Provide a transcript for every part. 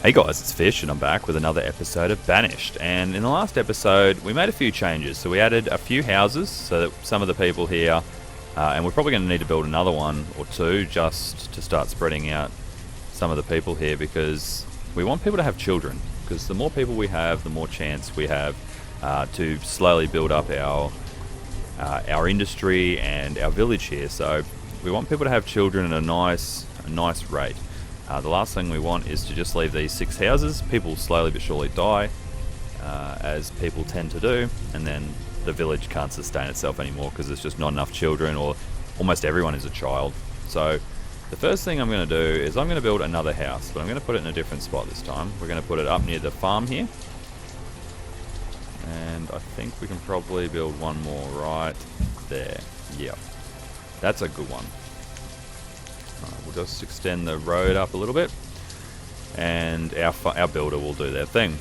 Hey guys, it's Fish and I'm back with another episode of Banished. And in the last episode, we made a few changes. So we added a few houses so that some of the people here, and we're probably going to need to build another one or two just to start spreading out some of the people here, because we want people to have children. Because the more people we have, the more chance we have to slowly build up our industry and our village here. So we want people to have children at a nice rate. The last thing we want is to just leave these 6 houses. People slowly but surely die, as people tend to do, and then the village can't sustain itself anymore because there's just not enough children, or almost everyone is a child. So the first thing I'm going to do is I'm going to build another house, but I'm going to put it in a different spot this time. We're going to put it up near the farm here. And I think we can probably build one more right there. Yep, that's a good one. We'll just extend the road up a little bit, and our builder will do their thing.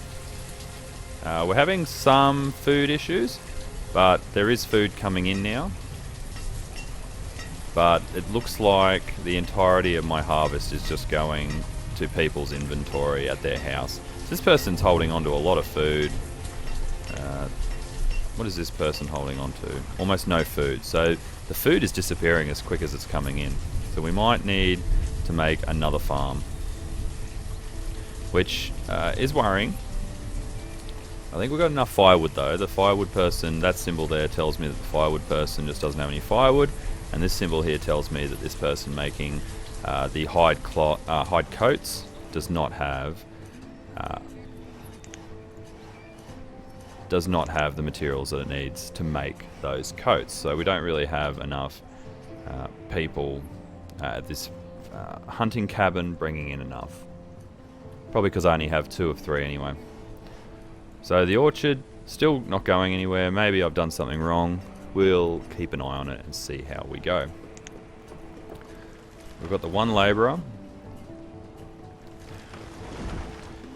We're having some food issues, but there is food coming in now. But it looks like the entirety of my harvest is just going to people's inventory at their house. This person's holding on to a lot of food. What is this person holding on to? Almost no food. So the food is disappearing as quick as it's coming in. So we might need to make another farm, which is worrying. I think we've got enough firewood though. The firewood person, that symbol there tells me that the firewood person just doesn't have any firewood, and this symbol here tells me that this person making the hide coats does not have the materials that it needs to make those coats. So we don't really have enough people at this hunting cabin bringing in enough. Probably because I only have 2 of 3 anyway. So the orchard, still not going anywhere. Maybe I've done something wrong. We'll keep an eye on it and see how we go. We've got the one labourer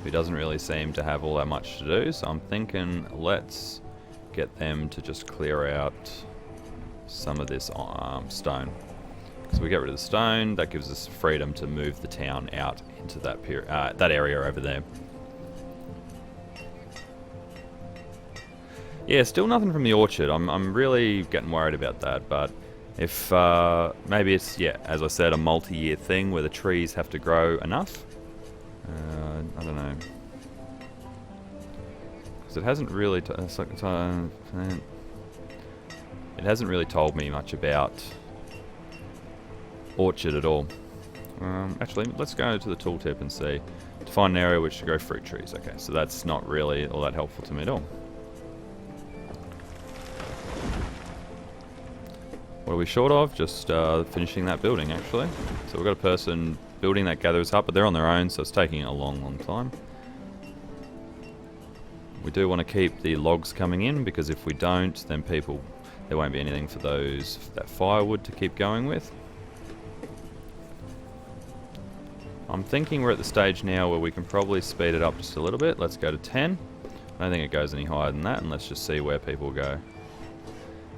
who doesn't really seem to have all that much to do, so I'm thinking let's get them to just clear out some of this stone. So we get rid of the stone, that gives us freedom to move the town out into that area over there. Yeah, still nothing from the orchard. I'm really getting worried about that, but if maybe it's, yeah, as I said, a multi-year thing where the trees have to grow enough. I don't know. Because it hasn't really it hasn't really told me much about orchard at all. Actually, let's go to the tooltip and see. To find an area which to grow fruit trees. Okay, so that's not really all that helpful to me at all. What are we short of? Just finishing that building, actually. So we've got a person building that gatherer's hut, but they're on their own, so it's taking a long time. We do want to keep the logs coming in, because if we don't, then there won't be anything for that firewood to keep going with. I'm thinking we're at the stage now where we can probably speed it up just a little bit. Let's go to 10. I don't think it goes any higher than that, and let's just see where people go.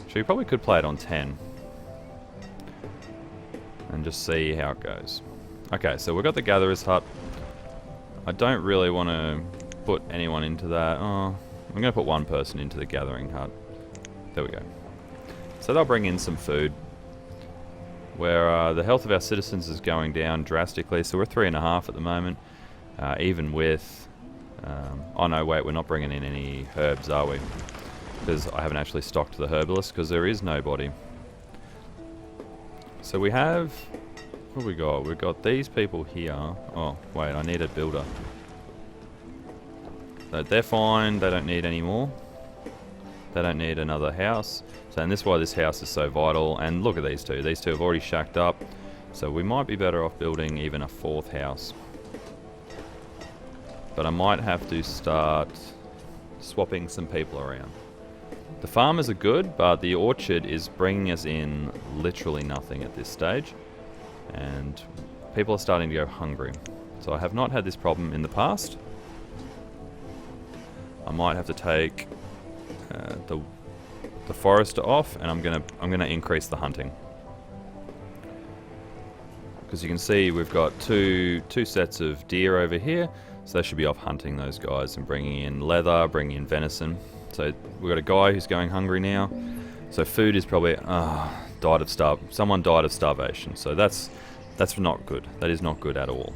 So we probably could play it on 10 and just see how it goes. Okay, so we've got the gatherer's hut. I don't really want to put anyone into that. Oh, I'm going to put one person into the gathering hut. There we go. So they'll bring in some food. Where the health of our citizens is going down drastically, so we're 3.5 at the moment, even with oh no, wait, we're not bringing in any herbs, are we? Because I haven't actually stocked the herbalist, because there is nobody. So we have, what have we got? We've got these people here. Oh wait, I need a builder. So they're fine, they don't need any more. They don't need another house. So, and this is why this house is so vital. And look at these two. These two have already shacked up. So we might be better off building even a 4th house. But I might have to start swapping some people around. The farmers are good, but the orchard is bringing us in literally nothing at this stage. And people are starting to go hungry. So I have not had this problem in the past. I might have to take the forester off, and I'm gonna increase the hunting. Because you can see we've got two sets of deer over here, So they should be off hunting those guys and bringing in leather, bringing in venison. So we've got a guy who's going hungry now. So food is probably someone died of starvation. So that's not good. That is not good at all.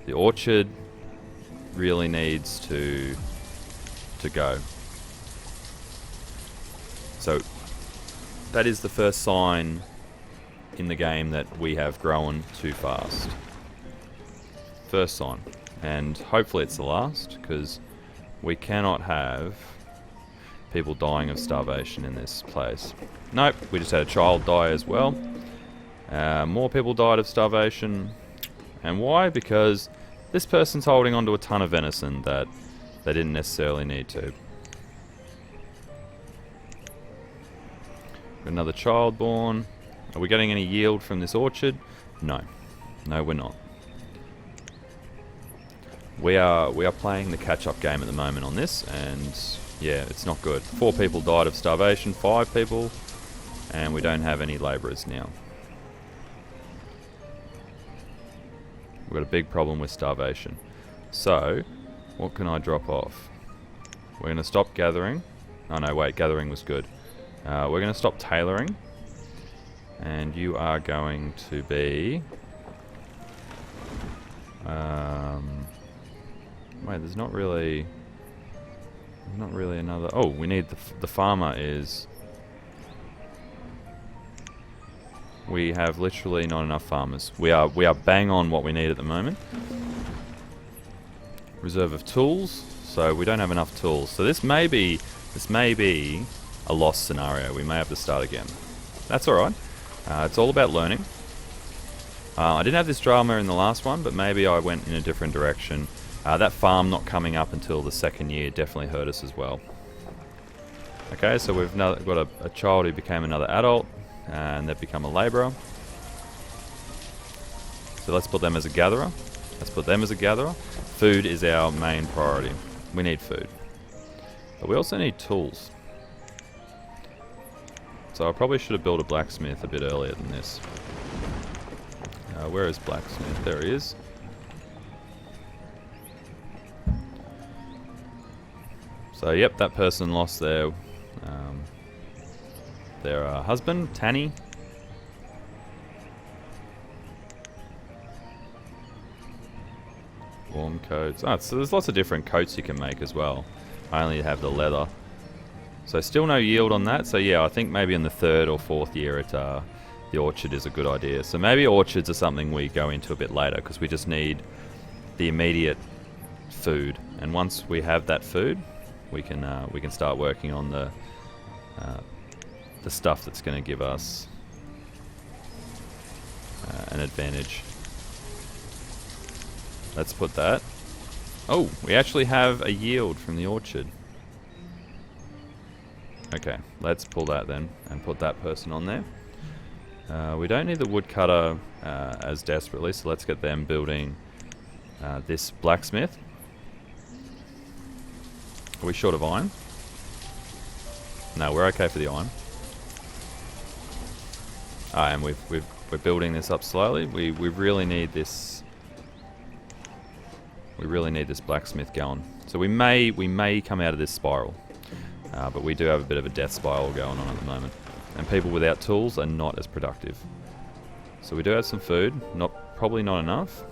The orchard really needs to go. So that is the first sign in the game that we have grown too fast. First sign. And hopefully it's the last, because we cannot have people dying of starvation in this place. Nope, we just had a child die as well. More people died of starvation. And why? Because this person's holding onto a ton of venison that they didn't necessarily need to. Another child born. Are we getting any yield from this orchard? No. No, we're not. We are playing the catch-up game at the moment on this, and yeah, it's not good. 4 people died of starvation, 5 people, and we don't have any labourers now. We've got a big problem with starvation. So, what can I drop off? We're going to stop gathering. Oh no, wait, gathering was good. We're going to stop tailoring. And you are going to be... wait, there's not really another... Oh, we need the farmer is... We have literally not enough farmers. We are bang on what we need at the moment. Reserve of tools. So we don't have enough tools. So this may be a lost scenario. We may have to start again. That's alright. It's all about learning. I didn't have this drama in the last one, but maybe I went in a different direction. That farm not coming up until the 2nd year definitely hurt us as well. Okay, so we've now got a child who became another adult, and they've become a labourer. So let's put them as a gatherer. Food is our main priority. We need food. But we also need tools. So I probably should have built a blacksmith a bit earlier than this. Where is blacksmith? There he is. So yep, that person lost their husband, Tanny. Warm coats. Oh, so there's lots of different coats you can make as well. I only have the leather. So still no yield on that. So yeah, I think maybe in the 3rd or 4th year the orchard is a good idea. So maybe orchards are something we go into a bit later, because we just need the immediate food. And once we have that food, we can start working on the stuff that's going to give us an advantage. Let's put that. Oh, we actually have a yield from the orchard. Okay, let's pull that then and put that person on there. We don't need the woodcutter as desperately, so let's get them building this blacksmith. Are we short of iron? No, we're okay for the iron. And we're building this up slowly. We really need this. We really need this blacksmith going. So we may come out of this spiral, but we do have a bit of a death spiral going on at the moment. And people without tools are not as productive. So we do have some food, probably not enough.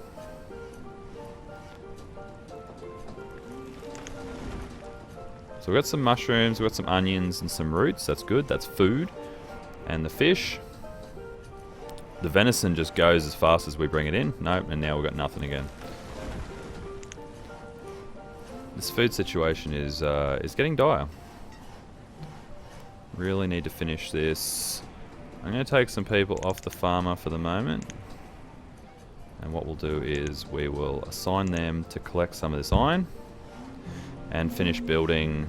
So we've got some mushrooms, we've got some onions and some roots. That's good, that's food. And the fish. The venison just goes as fast as we bring it in. Nope, and now we've got nothing again. This food situation is getting dire. Really need to finish this. I'm going to take some people off the farmer for the moment. And what we'll do is we will assign them to collect some of this iron and finish building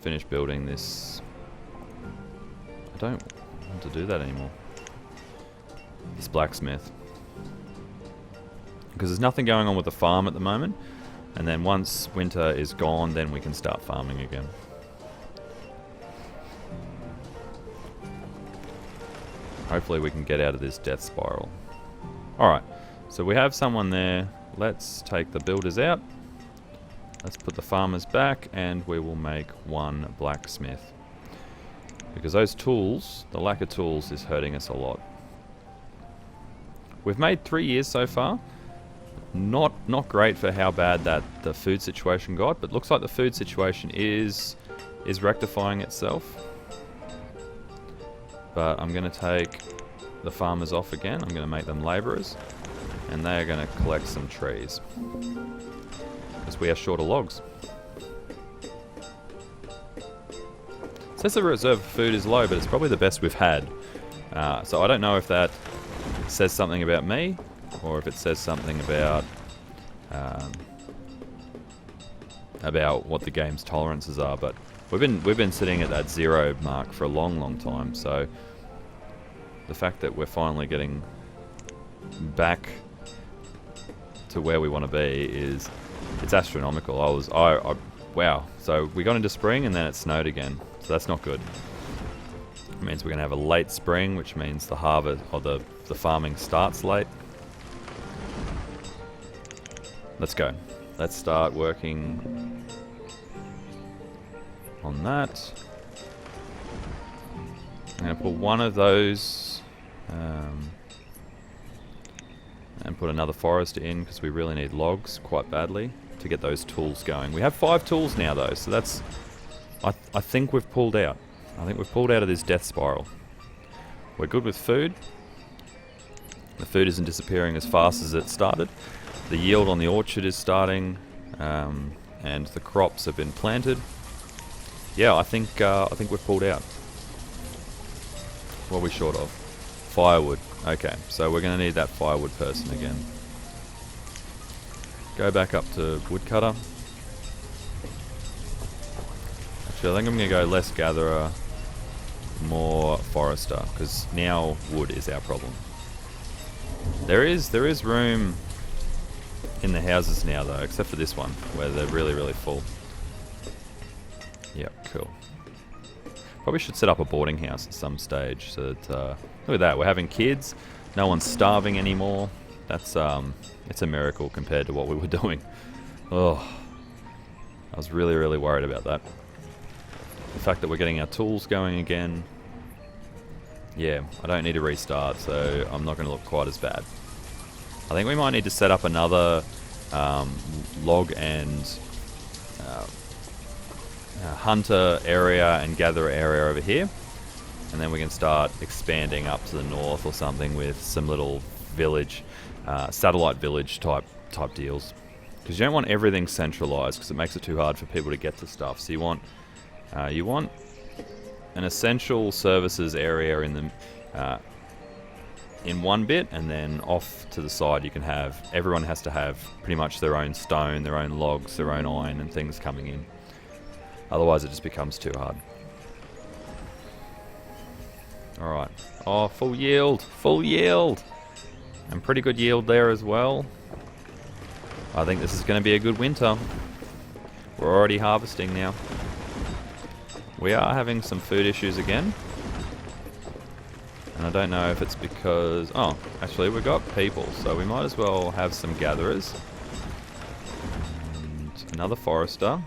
this. I don't want to do that anymore. This blacksmith. Because there's nothing going on with the farm at the moment. And then once winter is gone, then we can start farming again. Hopefully we can get out of this death spiral. Alright, So we have someone there. Let's take the builders out. Let's put the farmers back, and we will make one blacksmith. Because those tools, the lack of tools, is hurting us a lot. We've made 3 years so far. Not great for how bad that the food situation got, but looks like the food situation is rectifying itself. But I'm going to take the farmers off again. I'm going to make them labourers, and they are going to collect some trees because we are short of logs. It says the reserve of food is low, but it's probably the best we've had. So I don't know if that says something about me, or if it says something about what the game's tolerances are. But we've been sitting at that 0 mark for a long time. So the fact that we're finally getting back to where we want to be it's astronomical. Wow. So we got into spring and then it snowed again. So that's not good. It means we're going to have a late spring, which means the harvest or the farming starts late. Let's go. Let's start working on that. I'm going to put one of those and put another forester in because we really need logs quite badly to get those tools going. We have 5 tools now though, so that's... I think we've pulled out. I think we've pulled out of this death spiral. We're good with food. The food isn't disappearing as fast as it started. The yield on the orchard is starting, and the crops have been planted. Yeah, I think we've pulled out. What are we short of? Firewood. Okay, so we're going to need that firewood person again. Go back up to woodcutter. Actually, I think I'm going to go less gatherer, more forester, because now wood is our problem. There is room in the houses now though, except for this one where they're really full. Yep, cool. Probably should set up a boarding house at some stage so that look at that, we're having kids, no one's starving anymore. That's it's a miracle compared to what we were doing. Oh, I was really worried about that. The fact that we're getting our tools going again. Yeah, I don't need to restart, so I'm not going to look quite as bad. I think we might need to set up another log and hunter area and gatherer area over here, and then we can start expanding up to the north or something with some little village, satellite village type deals. Because you don't want everything centralized because it makes it too hard for people to get to stuff. So you want an essential services area in one bit, and then off to the side you can have, everyone has to have pretty much their own stone, their own logs, their own iron and things coming in. Otherwise it just becomes too hard. Alright. Oh, full yield! Full yield! And pretty good yield there as well. I think this is going to be a good winter. We're already harvesting now. We are having some food issues again. And I don't know if it's because... Oh, actually we've got people, so we might as well have some gatherers. And another forester.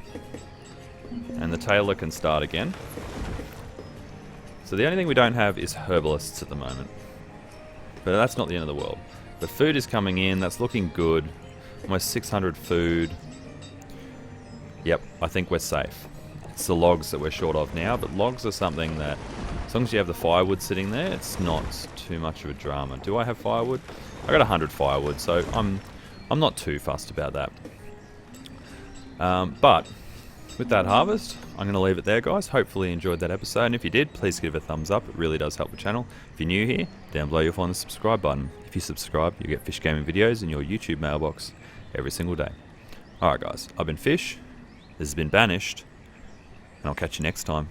And the tailor can start again. So the only thing we don't have is herbalists at the moment. But that's not the end of the world. The food is coming in, that's looking good. Almost 600 food. Yep, I think we're safe. It's the logs that we're short of now, but logs are something that, as long as you have the firewood sitting there, it's not too much of a drama. Do I have firewood? I got 100 firewood, so I'm not too fussed about that. But with that harvest, I'm going to leave it there, guys. Hopefully you enjoyed that episode, and if you did, please give it a thumbs up. It really does help the channel. If you're new here, down below you'll find the subscribe button. If you subscribe, you get Fish Gaming videos in your YouTube mailbox every single day. Alright guys, I've been Fish, this has been Banished, and I'll catch you next time.